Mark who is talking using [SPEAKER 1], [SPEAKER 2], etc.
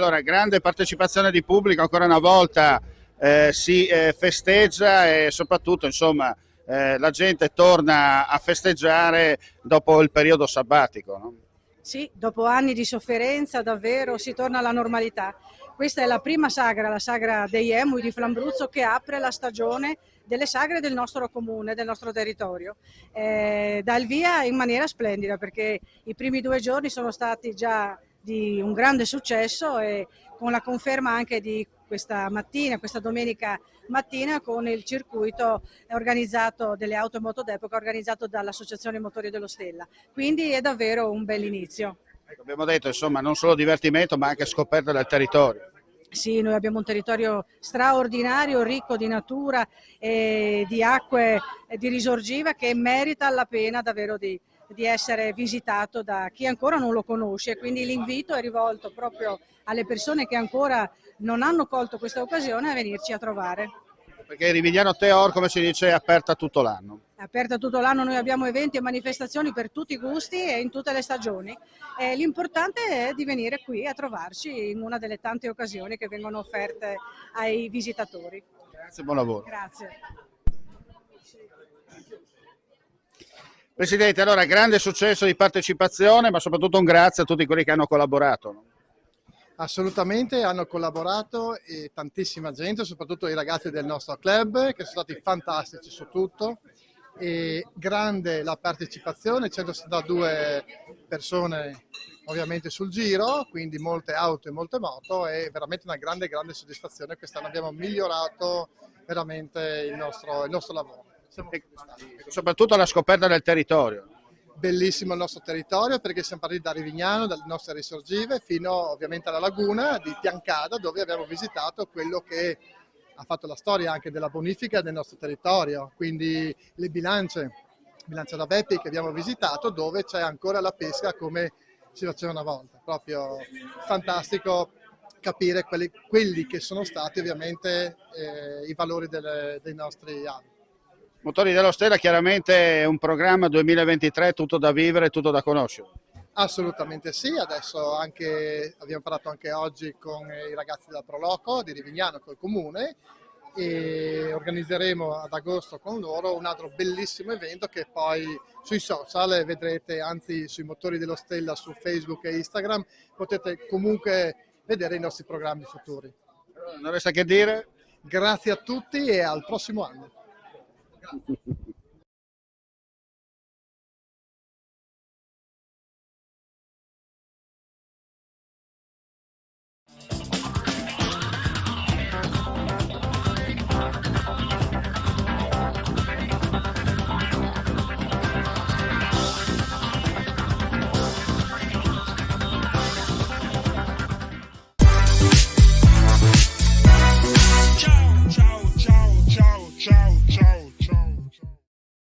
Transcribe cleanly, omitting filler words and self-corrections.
[SPEAKER 1] Allora, grande partecipazione di pubblico, ancora una volta si festeggia e soprattutto insomma, la gente torna a festeggiare dopo il periodo sabbatico, no?
[SPEAKER 2] Sì, dopo anni di sofferenza davvero si torna alla normalità. Questa è la prima sagra, la sagra dei Emui di Flambruzzo, che apre la stagione delle sagre del nostro comune, del nostro territorio. Dà il via in maniera splendida, perché i primi 2 giorni sono stati già di un grande successo, e con la conferma anche di questa mattina, questa domenica mattina, con il circuito organizzato delle auto e moto d'epoca organizzato dall'Associazione Motori dello Stella. Quindi è davvero un bel inizio.
[SPEAKER 1] Ecco, abbiamo detto insomma non solo divertimento ma anche scoperta del territorio.
[SPEAKER 2] Sì, noi abbiamo un territorio straordinario, ricco di natura e di acque di risorgiva, che merita la pena davvero di essere visitato da chi ancora non lo conosce. Quindi l'invito è rivolto proprio alle persone che ancora non hanno colto questa occasione a venirci a trovare.
[SPEAKER 1] Perché Rivigliano Teor, come si dice, è aperta tutto l'anno.
[SPEAKER 2] È aperta tutto l'anno, noi abbiamo eventi e manifestazioni per tutti i gusti e in tutte le stagioni. L'importante è di venire qui a trovarci in una delle tante occasioni che vengono offerte ai visitatori.
[SPEAKER 1] Grazie, buon lavoro.
[SPEAKER 2] Grazie.
[SPEAKER 1] Presidente, allora grande successo di partecipazione, ma soprattutto un grazie a tutti quelli che hanno collaborato, no?
[SPEAKER 3] Assolutamente, hanno collaborato e tantissima gente, soprattutto i ragazzi del nostro club, che sono stati fantastici su tutto. E grande la partecipazione, 162 persone ovviamente sul giro, quindi molte auto e molte moto, è veramente una grande soddisfazione. Quest'anno abbiamo migliorato veramente il nostro lavoro. Siamo soddisfatti.
[SPEAKER 1] Soprattutto la scoperta del territorio.
[SPEAKER 3] Bellissimo il nostro territorio, perché siamo partiti da Rivignano, dalle nostre risorgive, fino ovviamente alla laguna di Piancada, dove abbiamo visitato quello che ha fatto la storia anche della bonifica del nostro territorio, quindi le bilance da Beppi che abbiamo visitato, dove c'è ancora la pesca come si faceva una volta. Proprio fantastico capire quelli che sono stati ovviamente i valori dei nostri avi.
[SPEAKER 1] Motori dello Stella chiaramente è un programma 2023 tutto da vivere, tutto da conoscere.
[SPEAKER 3] Assolutamente sì, adesso abbiamo parlato anche oggi con i ragazzi della Proloco di Rivignano, col comune, e organizzeremo ad agosto con loro un altro bellissimo evento che poi sui social vedrete, anzi sui Motori dello Stella su Facebook e Instagram, potete comunque vedere i nostri programmi futuri.
[SPEAKER 1] Non resta che dire.
[SPEAKER 3] Grazie a tutti e al prossimo anno.